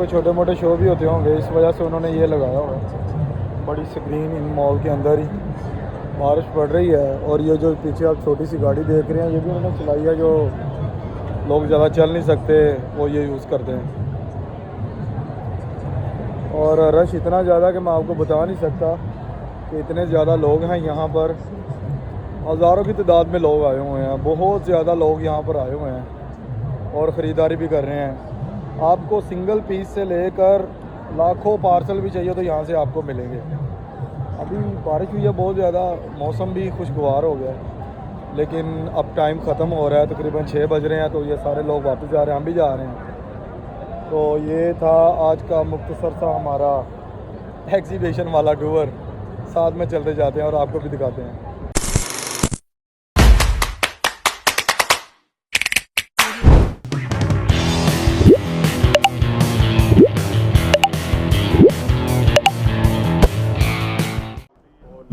कोई छोटे मोटे शो भी होते होंगे, इस वजह से उन्होंने ये लगाया हुआ है बड़ी स्क्रीन इन मॉल के अंदर ही। बारिश पड़ रही है और ये जो पीछे आप छोटी सी गाड़ी देख रहे हैं ये भी उन्होंने चलाई है, जो लोग ज़्यादा चल नहीं सकते वो ये यूज़ करते हैं। और रश इतना ज़्यादा कि मैं आपको बता नहीं सकता कि इतने ज़्यादा लोग हैं यहाँ पर। हज़ारों की तादाद में लोग आए हुए हैं, बहुत ज़्यादा लोग यहाँ पर आए हुए हैं और ख़रीदारी भी कर रहे हैं। आपको सिंगल पीस से लेकर लाखों पार्सल भी चाहिए तो यहाँ से आपको मिलेंगे। अभी बारिश हुई है बहुत ज़्यादा, मौसम भी खुशगवार हो गया है, लेकिन अब टाइम ख़त्म हो रहा है, तकरीबन 6 बज रहे हैं, तो ये सारे लोग वापस जा रहे हैं, हम भी जा रहे हैं। तो ये था आज का मुख्तसर सा हमारा एग्जीबिशन वाला टूर। साथ में चलते जाते हैं और आपको भी दिखाते हैं।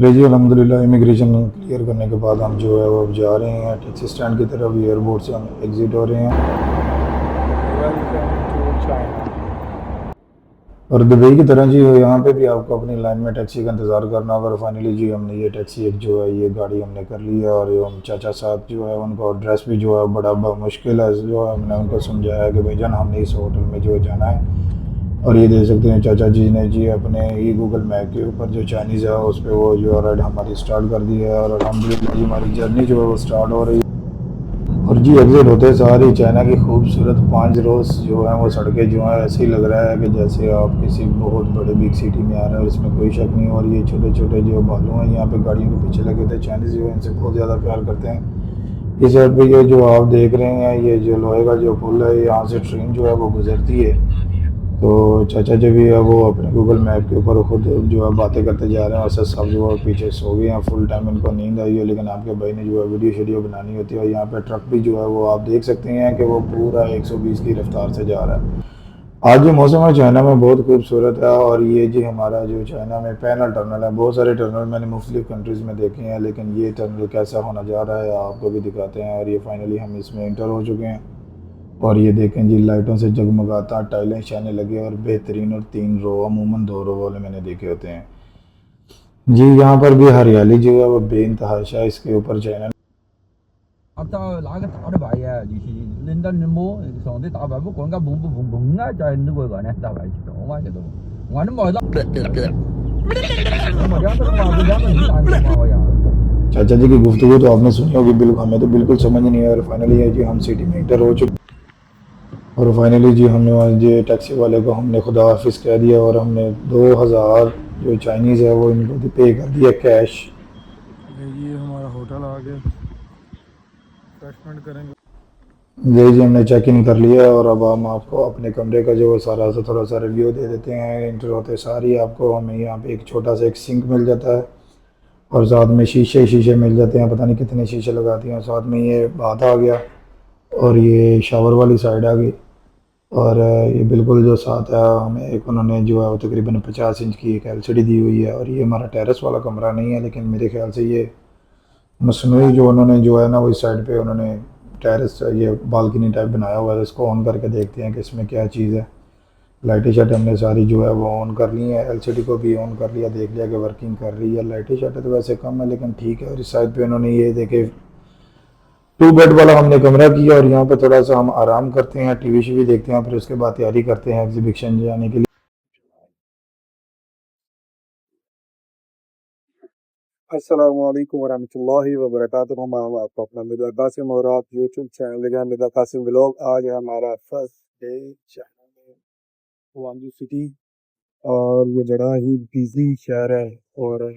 जी अल्हम्दुलिल्लाह इमिग्रेशन क्लियर करने के बाद हम जो है वो अब जा रहे हैं टैक्सी स्टैंड की तरफ। एयरपोर्ट से हम एग्ज़िट हो रहे हैं और दुबई की तरह जी यहाँ पे भी आपको अपनी लाइन में टैक्सी का इंतज़ार करना होगा। और फाइनली जी हमने ये टैक्सी एक जो है ये गाड़ी हमने कर ली है। और हम चाचा साहब जो है उनको एड्रेस भी जो है बड़ा मुश्किल है, जो है हमने उनको समझाया कि भाईजान हमने इस होटल में जो है जाना है। और ये देख सकते हैं चाचा जी ने जी अपने ही गूगल मैप के ऊपर जो चाइनीज़ है उस पर वो जो राइड हमारी स्टार्ट कर दी है। और अल्हम्दुलिल्लाह जी हमारी जर्नी जो है वो स्टार्ट हो रही है। और जी एग्ज़िट होते सारी चाइना की खूबसूरत 5 रोज़ जो है वो सड़कें जो हैं ऐसे ही लग रहा है कि जैसे आप किसी बहुत बड़े बिग सिटी में आ रहे हैं, और इसमें कोई शक नहीं। और ये छोटे छोटे जो बालू हैं यहाँ पे गाड़ियों के पीछे लगे थे, चाइनीज़ जो है इनसे बहुत ज़्यादा प्यार करते हैं। इस साइड पे ये जो आप देख रहे हैं ये जो लोहे का जो पुल है, यहाँ से ट्रेन जो है वो गुजरती है। तो चाचा जी भी है वो अपने गूगल मैप के ऊपर खुद जो है बातें करते जा रहे हैं। वैसे सब जो है पीछे सो गए हैं, फुल टाइम इनको नींद आई है, लेकिन आपके भाई ने जो है वीडियो शीडियो बनानी होती है। और यहाँ पे ट्रक भी जो है वो आप देख सकते हैं कि वो पूरा 120 की रफ्तार से जा रहा है। आज जो मौसम है चाइना में बहुत खूबसूरत है। और ये जी हमारा जो चाइना में पैनल टनल है, बहुत सारे टनल मैंने मुख्तलिफ कंट्रीज़ में देखे हैं, लेकिन ये टनल कैसा होना जा रहा है आपको भी दिखाते हैं। और ये फाइनली हम इसमें इंटर हो चुके हैं। और ये देखें जी लाइटों से जगमगाता, टाइलें शाने लगे और बेहतरीन। और 3 रो, अमूमन 2 रो वाले मैंने देखे होते हैं जी। यहाँ पर भी हरियाली जो है वो बेइंतहाशा इसके ऊपर चाइना। 拿个大的牌呀，就是人家摸上的大牌，不管个蹦不蹦蹦啊，在那个呢，大牌就懂嘛，这都，我那没到，我两个嘛，我两个你打你嘛呀。चाचा जी की गुफ्तगू तो आपने सुनी होगी, बिल्कुल हमें तो बिल्कुल समझ नहीं आया। और फाइनली है जी हम सिटी में इंटर हो चुके। और फाइनली जी हमने वहाँ जी टैक्सी वाले को हमने खुदा हाफिज़ कह दिया और हमने 2000 जो चाइनीज़ है वो इनको पे कर दिया कैश। ये हमारा होटल आ गया, रिफ्रेशमेंट करेंगे। जी हमने चेक इन कर लिया। और अब हम आपको अपने कमरे का जो है सारा सा थोड़ा सा रिव्यू दे देते हैं। इंटर होते सारी आपको हमें यहाँ पे एक छोटा सा एक सिंक मिल जाता है और साथ में शीशे शीशे मिल जाते हैं, पता नहीं कितने शीशे लगाती हैं। साथ में ये बाथ आ गया और ये शावर वाली साइड आ गई। और ये बिल्कुल जो साथ है हमें एक उन्होंने जो है वो तकरीबन 50 इंच की एक एलसीडी दी हुई है। और ये हमारा टेरेस वाला कमरा नहीं है, लेकिन मेरे ख्याल से ये मसनूई जो उन्होंने जो है ना वो इस साइड पे उन्होंने टेरेस ये बालकनी टाइप बनाया हुआ है। इसको ऑन करके देखते हैं कि इसमें क्या चीज़ है। लाइटें शाइटें हमने सारी जो है वो ऑन कर ली हैं, एलसीडी को भी ऑन कर लिया, देख लिया कि वर्किंग कर रही है। लाइटें शाइटें तो वैसे कम है लेकिन ठीक है। और इस साइड पे उन्होंने ये देखे 2 बेड वाला हमने कमरा किया और यहाँ पे थोड़ा सा हम आराम करते हैं, टीवी शीवी देखते हैं, फिर उसके बाद तैयारी करते हैं एग्जीबिशन जाने के लिए। अस्सलामु अलैकुम वरहमतुल्लाहि वबरकातुहू। हम आपको अपना मिर्ज़ा कासिम और आप यूट्यूब चैनल देखिए मिर्ज़ा कासिम व्लॉग। आज है हमारा फर्स्ट डे चाइना में, गुआंगजू सिटी। और ये बड़ा ही बिजी शहर है और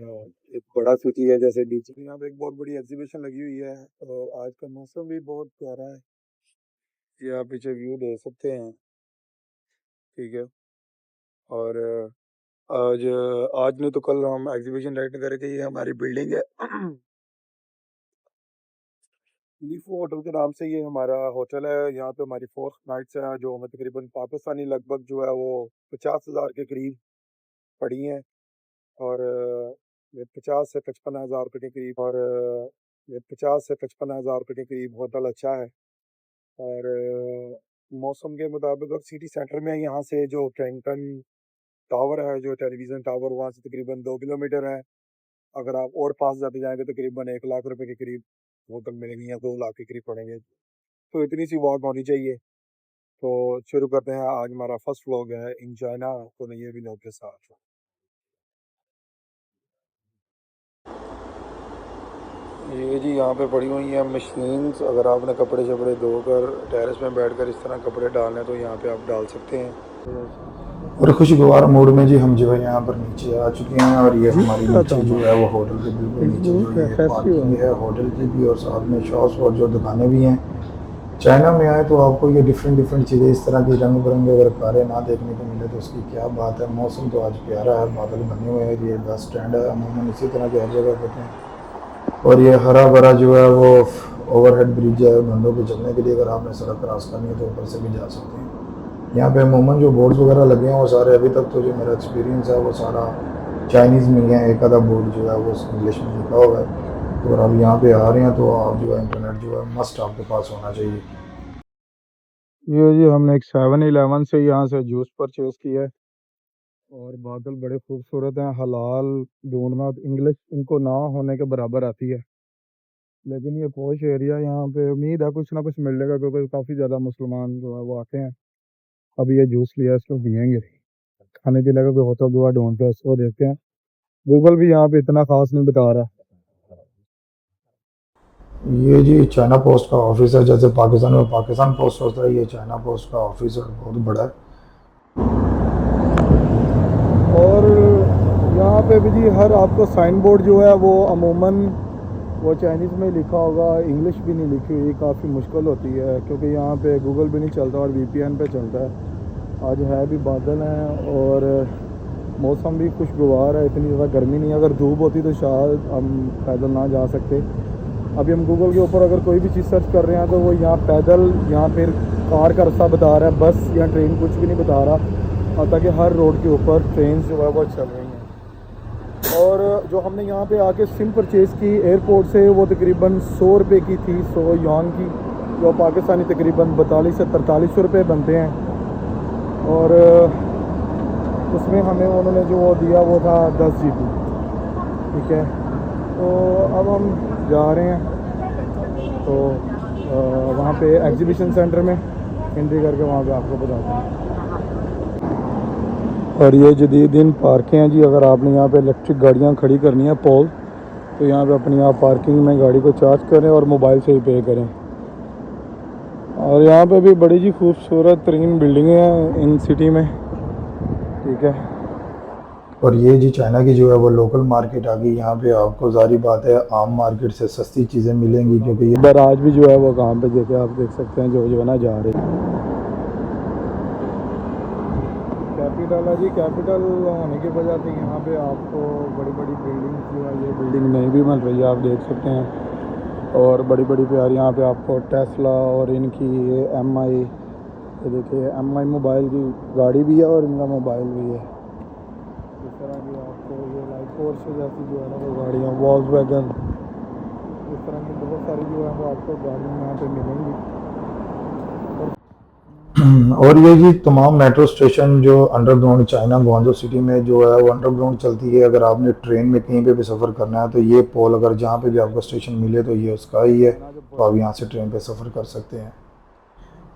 एक बड़ा सिटी है जैसे बीच में। यहाँ पे एक बहुत बड़ी एग्जीबिशन लगी हुई है और आज का मौसम भी बहुत प्यारा है। ये आप पीछे व्यू देख सकते हैं, ठीक है। और आज आज नहीं तो कल हम एग्जीबिशन राइड करेंगे। ये हमारी बिल्डिंग है लीफो होटल के नाम से, ये हमारा होटल है। यहाँ पे हमारी 4 नाइट्स हैं जो हमें तकरीबन पाकिस्तानी लगभग जो है वो 50,000 के करीब पड़ी हैं। और ये 50 से 55,000 रुपये के करीब। और ये 50 से 55,000 रुपये के करीब होटल अच्छा है। और मौसम के मुताबिक अब सिटी सेंटर में यहाँ से जो ट्रेंटन टावर है, जो टेलीविज़न टावर, वहाँ से तकरीबन 2 किलोमीटर है। अगर आप और पास जाते जाएंगे तो तकरीबन 1 लाख रुपए के करीब होटल मिलेंगे या 2 लाख के करीब पड़ेंगे। तो इतनी सी वॉक होनी चाहिए। तो शुरू करते हैं, आज हमारा फर्स्ट व्लॉग है इन चाइना तो नए व्लॉग के साथ। ये जी यहाँ पे पड़ी हुई हैं मशीन्स। अगर आपने कपड़े शपड़े धोकर टेरेस में बैठकर इस तरह कपड़े डालने तो यहाँ पे आप डाल सकते हैं। और खुशगवार मूड में जी हम जो है यहाँ पर नीचे आ चुके हैं और ये हमारी नीचे जो है वो होटल के बिल्कुल नीचे जो ये पार्किंग है होटल की भी और साथ में शॉप्स और जो दुकानें भी हैं। चाइना में आए तो आपको ये डिफरेंट चीज़ें इस तरह की रंग बिरंगे अगर कारें ना देखने को मिले तो उसकी क्या बात है। मौसम तो आज प्यारा है, बादल बने हुए हैं। ये बस स्टैंड है, अमूमन इसी तरह की हर जगह होते हैं। और ये हरा भरा जो है वो ओवरहेड ब्रिज है, बंदों को चलने के लिए अगर आपने सड़क क्रॉस करनी है तो ऊपर से भी जा सकते हैं। यहाँ पे अमूमन जो बोर्ड्स वगैरह लगे हैं वो सारे अभी तक तो जो मेरा एक्सपीरियंस है वो सारा चाइनीज़ में ही है। एक आधा बोर्ड जो है वो इंग्लिश में लिखा हुआ है। तो अगर आप यहाँ पे आ रहे हैं तो आप जो है इंटरनेट जो है मस्ट आपके पास होना चाहिए। ये जी हमने एक 7-Eleven से यहाँ से जूस परचेज़ किया है और बादल बड़े खूबसूरत हैं। हलाल ढूंढना इंग्लिश इनको ना होने के बराबर आती है, लेकिन ये पॉश एरिया यहाँ पे उम्मीद है कुछ ना कुछ मिलेगा क्योंकि काफ़ी ज़्यादा मुसलमान जो है वो आते हैं। अभी ये जूस लिया इसको पियेंगे, खाने पीने का कोई होटल दुआ ढूंढते हैं उसको देखते हैं। गूगल भी यहाँ पे इतना खास नहीं बता रहा। ये जी चाइना पोस्ट का ऑफिस है, जैसे पाकिस्तान में पाकिस्तान पोस्ट होता है, ये चाइना पोस्ट का ऑफिस है, बहुत बड़ा है। और यहाँ पे भी जी हर आपको साइन बोर्ड जो है वो अमूमन वो चाइनीज़ में लिखा होगा, इंग्लिश भी नहीं लिखी हुई। काफ़ी मुश्किल होती है क्योंकि यहाँ पे गूगल भी नहीं चलता और VPN पे चलता है। आज है भी बादल हैं और मौसम भी खुशगवार है, इतनी ज़्यादा गर्मी नहीं है। अगर धूप होती तो शायद हम पैदल ना जा सकते। अभी हम गूगल के ऊपर अगर कोई भी चीज़ सर्च कर रहे हैं तो वो यहाँ पैदल या फिर कार का रास्ता बता रहा है, बस या ट्रेन कुछ भी नहीं बता रहा। ताकि हर रोड के ऊपर ट्रेन जो है वो चल रही हैं। और जो हमने यहाँ पे आके सिम परचेज़ की एयरपोर्ट से वो तकरीबन 100 रुपये की थी, 100 yuan की, जो पाकिस्तानी तकरीबन 42 से 43 रुपये बनते हैं। और उसमें हमें उन्होंने जो दिया वो था 10 GB। ठीक है, तो अब हम जा रहे हैं तो वहाँ पे एग्जीबिशन सेंटर में एंट्री करके वहाँ पे आपको बताते हैं। और ये जदीद इन पार्कें हैं जी। अगर आपने यहाँ पे इलेक्ट्रिक गाड़ियाँ खड़ी करनी है पोल, तो यहाँ पे अपनी आप पार्किंग में गाड़ी को चार्ज करें और मोबाइल से ही पे करें। और यहाँ पे भी बड़ी जी खूबसूरत तरीन बिल्डिंगें हैं इन सिटी में। ठीक है, और ये जी चाइना की जो है वो लोकल मार्केट आ गई। यहाँ पे आपको जारी बात है आम मार्केट से सस्ती चीज़ें मिलेंगी क्योंकि ये इधर आज भी जो है वो काम पे देखे आप देख सकते हैं जो ना जा रहे हैं। कैपिटल है जी, कैपिटल होने की वजह से यहाँ पे आपको बड़ी बड़ी बिल्डिंग जो है ये बिल्डिंग नहीं भी मिल रही है, आप देख सकते हैं। और बड़ी बड़ी प्यारी यहाँ पे आपको टेस्ला और इनकी ये MI, ये देखिए MI मोबाइल की गाड़ी भी है और इनका मोबाइल भी है। इस तरह की आपको ये लाइक पोर्शे जैसी जो है ना वो गाड़ियाँ, वॉल्क्सवैगन, इस तरह की बहुत सारी जो है वो आपको गाड़ियाँ यहाँ पे मिलेंगी। और ये जी तमाम मेट्रो स्टेशन जो अंडरग्राउंड चाइना ग्वांजो सिटी में जो है वो अंडरग्राउंड चलती है। अगर आपने ट्रेन में कहीं पे भी सफ़र करना है तो ये पोल अगर जहाँ पे भी आपको स्टेशन मिले तो ये उसका ही है, तो आप यहाँ से ट्रेन पे सफ़र कर सकते हैं।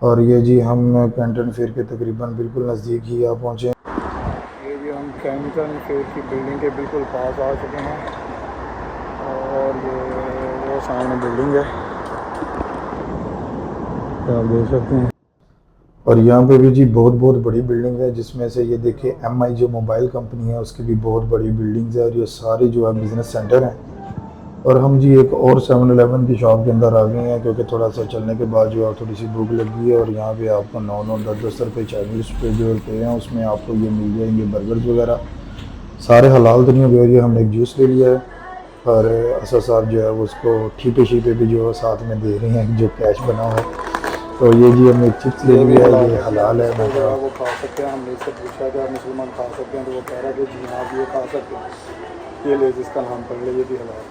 और ये जी हम कैंटन फेयर के तकरीबन बिल्कुल नज़दीक ही आप पहुँचे। ये भी हम कैंटन फेयर की बिल्डिंग के बिल्कुल पास आ चुके हैं और ये वो सामने बिल्डिंग है, आप देख सकते हैं। और यहाँ पे भी जी बहुत बड़ी बिल्डिंग है, जिसमें से ये देखिए MI जो मोबाइल कंपनी है उसकी भी बहुत बड़ी बिल्डिंग्स है और ये सारे जो है बिज़नेस सेंटर हैं। और हम जी एक और 7-Eleven की शॉप के अंदर आ गए हैं क्योंकि थोड़ा सा चलने के बाद जो है थोड़ी सी भूख लगी है। और यहाँ पे आपको 9-9, 10-10 रुपये चाइनीज़ पे जो रुपये हैं उसमें आपको ये मिल जाएंगे बर्गर्स वगैरह, सारे हलाल तो नहीं हो गए। हमने एक जूस ले लिया है और असद साहब जो है उसको ठीपे शीपे भी जो है साथ में दे रहे हैं जो कैश बना हुआ है। तो ये जी हमने चिप्स ले लिया है, ये हलाल है। मैं वो खा सकते हैं, हमने इससे पूछा कि आप मुसलमान खा सकते हैं तो वो कह रहा है कि जी हाँ ये खा सकते हैं, ये ले जिसका नाम पढ़ ले ये भी हलाल।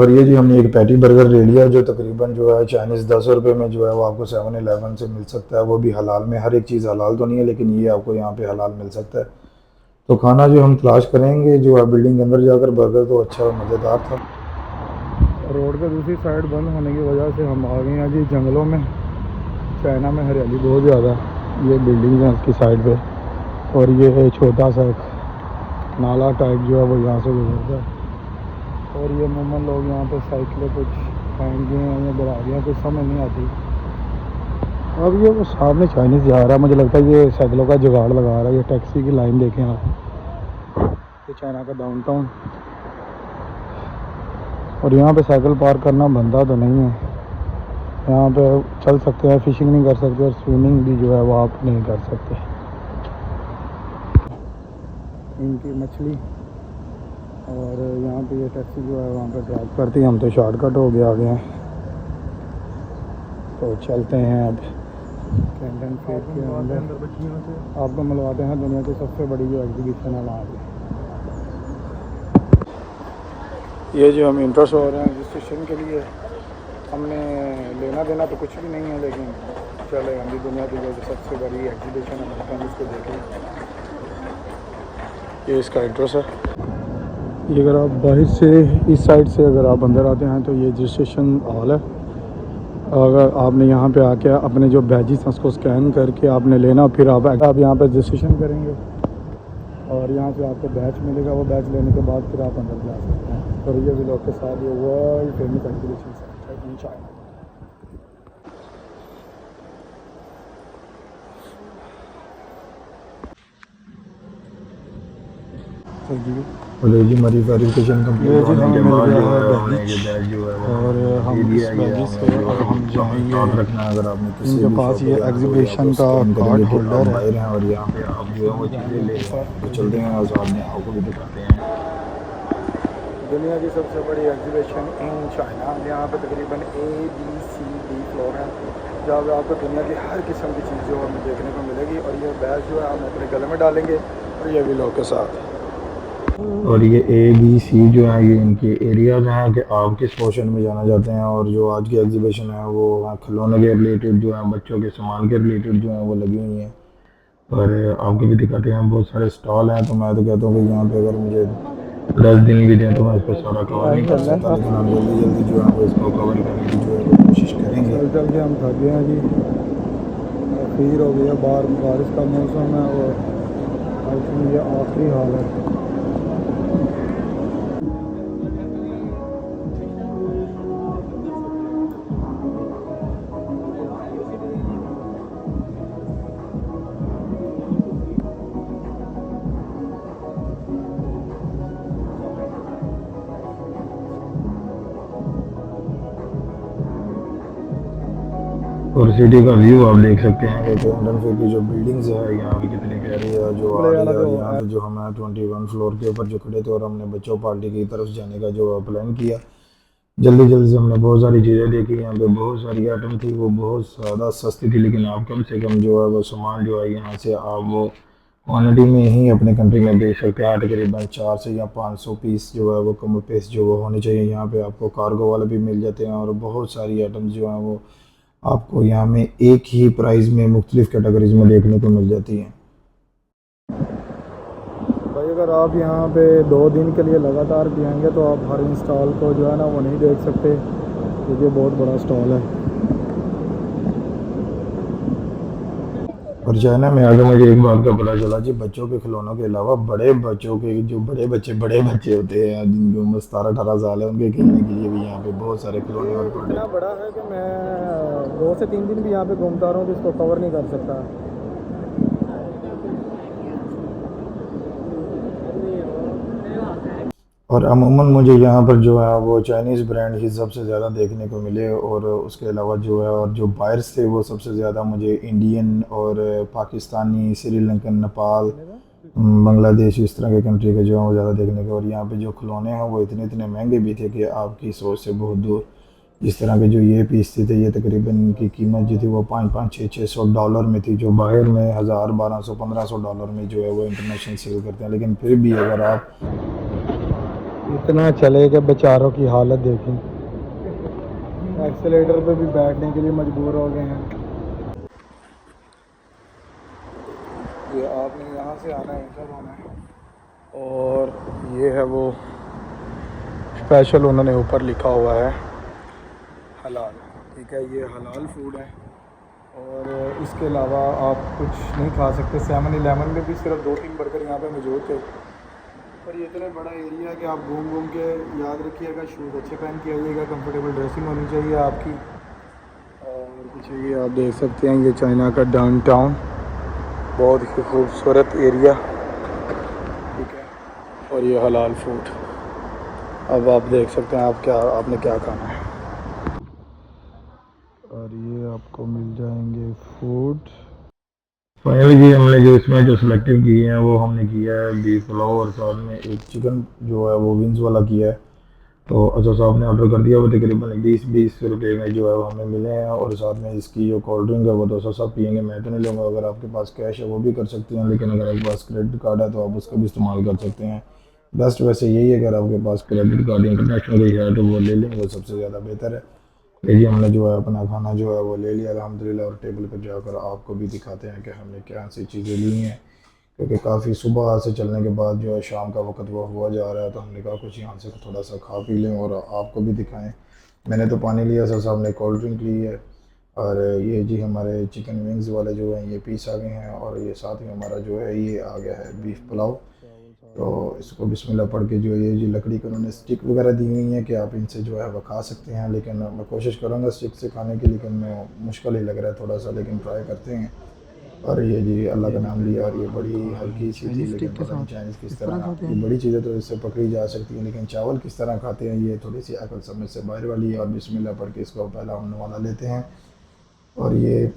और ये जी हमने एक पैटी बर्गर ले लिया जो तकरीबन जो है चाइनीज़ 10 रुपये में जो है वो आपको 7-11 से मिल सकता है, वो भी हलाल में। हर एक चीज़ हलाल तो नहीं है लेकिन ये आपको यहाँ पे हलाल मिल सकता है। तो खाना जो हम तलाश करेंगे जो है बिल्डिंग के अंदर जाकर, बर्गर तो अच्छा और मज़ेदार था। रोड के दूसरी साइड बंद होने की वजह से हम आ गए हैं जी जंगलों में। चाइना में हरियाली बहुत ज़्यादा है। ये बिल्डिंग है उसकी साइड पे, और ये छोटा सा एक नाला टाइप जो है वो यहाँ से गुजरता है। और ये अमूमन लोग यहाँ पे साइकिलें कुछ फेंक गए हैं या बढ़ा गए हैं, कुछ समझ नहीं आती। अब ये वो सामने चाइनीज़ जा रहा है, मुझे लगता है ये साइकिलों का जुगाड़ लगा रहा है। ये टैक्सी की लाइन देखें आप, ये चाइना का डाउनटाउन। और यहाँ पे साइकिल पार्क करना बनता तो नहीं है। यहाँ पे चल सकते हैं, फिशिंग नहीं कर सकते, और स्विमिंग भी जो है वो आप नहीं कर सकते। इनकी मछली, और यहाँ पे ये टैक्सी जो है वहाँ पे ड्रॉप करती है। हम तो शॉर्टकट हो गया आगे हैं, तो चलते हैं अब कैंटन फेयर के अंदर। आपको मिलवाते हैं दुनिया की सबसे बड़ी जो एग्जीबिशन है वहाँ पे। ये जो हम इंटरेस्ट हो रहे हैं रजिस्ट्रेशन के लिए, हमने लेना देना तो कुछ भी नहीं है, लेकिन चले हम भी दुनिया की जो सबसे बड़ी एग्जीबिशन है हम इसको देखें। ये इसका एड्रेस है। ये अगर आप बाहर से इस साइड से अगर आप अंदर आते हैं तो ये रजिस्ट्रेशन हॉल है। अगर आपने यहाँ पे आके अपने जो बैजेस हैं उसको स्कैन करके आपने लेना, फिर आप यहाँ पे रजिस्ट्रेशन करेंगे और यहाँ से आपको बैच मिलेगा। वो बैच लेने के बाद फिर आप अंदर जा सकते हैं। और ये भी लोग के साथ ये world famous exhibition centre in China. और ये जी हमारी वेरिफिकेशन कंप्लीट होने के बाद जो है हमें ये बैच जो है और हम इस बैच से और हम जाएंगे रखना। अगर आपने किसी इनके भी पास शॉप ये पे जाना है, एग्जीबिशन तो का आप स्कैन कार्ड करेंगे कि होल्डर आप है। बाहर हैं और यहाँ पे आप जो है वो चीज़ें ले रहे हैं। तो चलते हैं और साथ में आपको भी दिखाते हैं दुनिया की सबसे बड़ी एग्जीबिशन इन चाइना। यहाँ पे तकरीबन ABCD फ्लोर है, जहाँ पे आपको दुनिया की हर किस्म की चीज़ जो है हमें देखने को मिलेगी। और ये बैच जो है हम अपने गले में डालेंगे और ये भी लोग के साथ। और ये ABC जो है ये इनके एरियाज हैं कि आप किस पोर्शन में जाना चाहते हैं। और जो आज की एग्जीबिशन है वो खिलौने के रिलेटेड जो है, बच्चों के सामान के रिलेटेड जो है वो लगी हुई हैं। और आपको भी दिखाते हैं, बहुत सारे स्टॉल हैं। तो मैं तो कहता हूँ कि यहाँ पे अगर मुझे 10 दिन भी दें तो मैं इसको सारा कवर नहीं कर सकता, लेकिन हम जल्दी जल्दी जो है वो इसको कवर करने की जो है वो कोशिश करेंगे। चल के हम थक गए हैं जी, फिर हो गया बाहर बारिश का मौसम है और ये आखिरी हाल है। और सिटी का व्यू आप देख सकते हैं कि कैंटन फेयर की जो बिल्डिंग्स है यहाँ पे कितनी प्यारी है जो आ रही है। और यहाँ पे जो हम 21 फ्लोर के ऊपर जो खड़े थे और हमने बच्चों पार्टी की तरफ जाने का जो प्लान किया। जल्दी जल्दी से हमने बहुत सारी चीज़ें देखी। यहाँ पे बहुत सारी आइटम थी, वो बहुत ज़्यादा सस्ती थी, लेकिन आप कम से कम जो है वो सामान जो है यहाँ से आप वो क्वान्टिटी में ही अपने कंट्री में बेच सकते हैं। तकरीबन 400 से या 500 पीस जो है वो कम पीस जो वो होने चाहिए। यहाँ पे आपको कार्गो वाले भी मिल जाते हैं और बहुत सारी आइटम्स जो हैं वो आपको यहाँ में एक ही प्राइस में मुख्तलिफ कैटेगरीज में देखने को मिल जाती हैं। भाई अगर आप यहाँ पे 2 दिन के लिए लगातार भी आएंगे तो आप हर इंस्टॉल को जो है ना वो नहीं देख सकते, क्योंकि बहुत बड़ा स्टॉल है। और चाइना में आगे मुझे एक बात का पता चला जी, बच्चों के खिलौनों के अलावा बड़े बच्चों के जो बड़े बच्चे होते हैं जिनकी उम्र 17-18 साल है, उनके खेलने के लिए भी यहाँ पे बहुत सारे खिलौने और इतना बड़ा है कि मैं 2 से 3 दिन भी यहाँ पे घूमता रहा हूँ तो इसको कवर नहीं कर सकता। और अमूमन मुझे यहाँ पर जो है वो चाइनीज़ ब्रांड ही सबसे ज़्यादा देखने को मिले। और उसके अलावा जो है और जो बायर्स थे वो सबसे ज़्यादा मुझे इंडियन और पाकिस्तानी, श्रीलंकन, नेपाल, बांग्लादेश, इस तरह के कंट्री के जो है वो ज़्यादा देखने को। और यहाँ पे जो खिलौने हैं वो इतने महंगे भी थे कि आपकी सोच से बहुत दूर। जिस तरह के जो ये पीस थे ये तकरीबन इनकी कीमत जो थी वो $500-600 में थी, जो बाहर में 1000, 1200, $1500 में जो है वो इंटरनेशनल सेल करते हैं। लेकिन फिर भी अगर आप इतना चले कि बेचारों की हालत देखें, एक्सीलेटर पे भी बैठने के लिए मजबूर हो गए हैं। ये आपने यहाँ से आना है, इधर आना है, और ये है वो स्पेशल उन्होंने ऊपर लिखा हुआ है हलाल, ठीक है, ये हलाल फूड है। और इसके अलावा आप कुछ नहीं खा सकते। 7-11 में भी सिर्फ 2-3 बर्गर यहाँ पे मौजूद थे, पर ये इतना बड़ा एरिया है कि आप घूम घूम के, याद रखिएगा शूज़ अच्छे पहन के आइएगा, कंफर्टेबल ड्रेसिंग होनी चाहिए आपकी। और कुछ ये आप देख सकते हैं, ये चाइना का डाउनटाउन, बहुत ही खूबसूरत एरिया, ठीक है। और ये हलाल फूड, अब आप देख सकते हैं आपने क्या खाना है। और ये आपको मिल जाएंगे फूड। फाइनली जी हमने जो इसमें जो सिलेक्टिव किए हैं वो हमने किया है बीफ पुलाव और साथ में एक चिकन जो है वो विंग्स वाला किया है। तो अच्छा साहब ने ऑर्डर कर दिया, वो तकरीबन 20 रुपये में जो है वो हमें मिले हैं। और साथ में इसकी जो कोल्ड ड्रिंक है वो तो साहब पियेंगे, मैं तो नहीं लूँगा। अगर आपके पास कैश है वो भी कर सकते हैं, लेकिन अगर आपके पास क्रेडिट कार्ड है तो आप उसका भी इस्तेमाल कर सकते हैं। बेस्ट वैसे यही है, अगर आपके पास क्रेडिट कार्ड इंटरनेशनल की है तो वो ले लें, वो सबसे ज़्यादा बेहतर है। ये हमने जो है अपना खाना जो है वो ले लिया अल्हम्दुलिल्लाह, और टेबल पर जाकर आपको भी दिखाते हैं कि हमने क्या सी चीज़ें ली हैं, क्योंकि काफ़ी सुबह से चलने के बाद जो है शाम का वक्त वो हुआ जा रहा है, तो हमने कहा कुछ यहाँ से थोड़ा सा खा पी लें और आपको भी दिखाएं। मैंने तो पानी लिया, सर साहब ने कोल्ड ड्रिंक ली है। और ये जी हमारे चिकन विंग्स वाले जो हैं ये पीस आ गए हैं, और ये साथ में हमारा जो है ये आ गया है बीफ पुलाव। तो इसको बिस्मिल्लाह पढ़ के जो ये जी लकड़ी के उन्होंने स्टिक वगैरह दी हुई हैं कि आप इनसे जो है वो खा सकते हैं, लेकिन मैं कोशिश करूँगा स्टिक से खाने की, लेकिन मैं मुश्किल ही लग रहा है थोड़ा सा, लेकिन ट्राई करते हैं। और ये जी अल्लाह का नाम लिया, और ये बड़ी हल्की सी थी, लेकिन पता नहीं चाइनीज़ किस तरह, ये बड़ी चीज़ें तो इससे पकड़ी जा सकती हैं, लेकिन चावल किस तरह खाते हैं ये थोड़ी सी अकल समझ से बाहर वाली है। और बिस्मिल्लाह पढ़ के इसको पहला हम वाला लेते हैं। और ये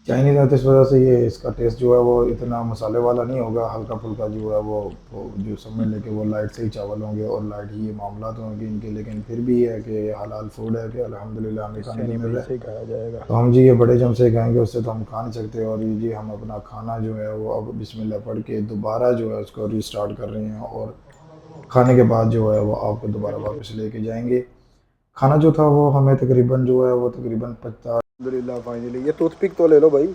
चाइनीज़ है तो इस वजह से ये इसका टेस्ट जो है वो इतना मसाले वाला नहीं होगा, हल्का फुल्का जो है वो जो समझ लेके वो लाइट से ही चावल होंगे और लाइट ही ये मामला तो होंगे इनके। लेकिन फिर भी ये है कि ये हलाल फूड है कि अल्हम्दुलिल्लाह हमें खाने को मिल रहा है, खाया जाएगा। तो हम जी ये बड़े चमचे खाएंगे, उससे तो हम खा नहीं सकते। और ये जी हम अपना खाना जो है वो अब बिस्मिल्लाह पढ़ के दोबारा जो है उसको रीस्टार्ट कर रहे हैं, और खाने के बाद जो है वो आपको दोबारा वापस लेके जाएंगे। खाना जो था वो हमें तकरीबन जो है वो तकरीबन 50। अल्हम्दुलिल्लाह फाइनली ये टूथपिक तो ले लो भाई।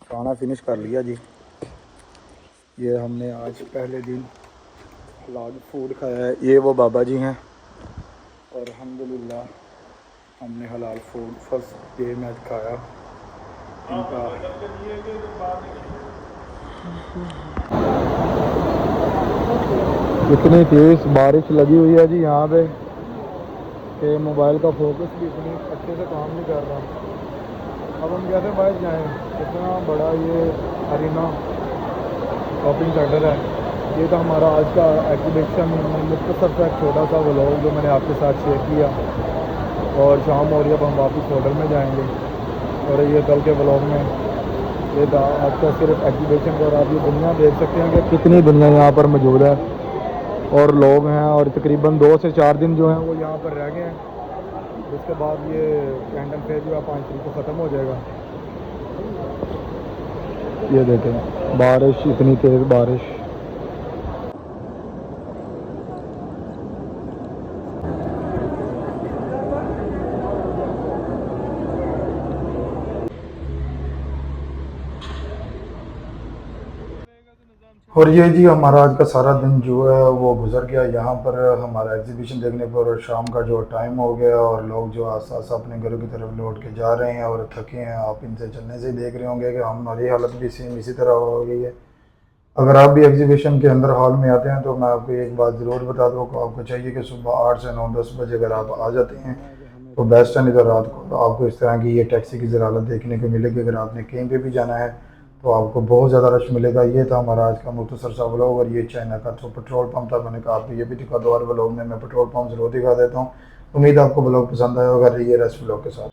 खाना फिनिश कर लिया जी। ये हमने आज पहले दिन हलाल फूड खाया है। ये वो बाबा जी हैं, और अल्हम्दुलिल्लाह हमने हलाल फूड फर्स्ट डे में खाया इनका। इतनी तेज़ बारिश लगी हुई है जी यहाँ पे कि मोबाइल का फोकस भी इतनी अच्छे से काम नहीं कर रहा। अब हम कैसे बाहर जाएँ, इतना बड़ा ये अरीना शॉपिंग सेंटर है। ये तो हमारा आज का एग्जीबिशन मुख्तसर सा एक छोटा सा व्लॉग जो मैंने आपके साथ शेयर किया। और शाम हो रही है, अब हम वापस होटल में जाएंगे। और ये कल के व्लॉग में ये आज का सिर्फ एग्जीबिशन का, और आप ये दुनिया देख सकते हैं कि कितनी दुनिया यहाँ पर मौजूद है और लोग हैं। और तकरीबन 2 से 4 दिन जो हैं वो यहाँ पर रह गए हैं। उसके बाद ये कैंडल फेयर जो है 5 तारीख को ख़त्म हो जाएगा। ये देखें बारिश, इतनी तेज़ बारिश। और ये जी हमारा आज का सारा दिन जो है वो गुजर गया यहाँ पर हमारा एग्जीबिशन देखने पर। और शाम का जो टाइम हो गया और लोग जो आस पास अपने घरों की तरफ लौट के जा रहे हैं और थके हैं। आप इनसे चलने से ही देख रहे होंगे कि हमारी हालत भी सेम इसी तरह हो गई है। अगर आप भी एग्जीबिशन के अंदर हॉल में आते हैं तो मैं आपको एक बात ज़रूर बता दूँ कि आपको चाहिए कि सुबह 8 से 9-10 बजे अगर आप आ जाते हैं तो बेस्ट है, नहीं तो रात को आपको इस तरह की ये टैक्सी की ज़रारत देखने को मिलेगी। अगर आपने कहीं पे भी जाना है तो आपको बहुत ज़्यादा रश मिलेगा। ये था हमारा आज का मुख्तसर सा व्लॉग। और ये चाइना का तो पेट्रोल पंप था, मैंने कहा आपको ये भी दिखा दो, और व्लॉग में मैं पेट्रोल पंप ज़रूर दिखा देता हूँ। उम्मीद आपको व्लॉग पसंद आया होगा। ये रेस्ट व्लॉग के साथ।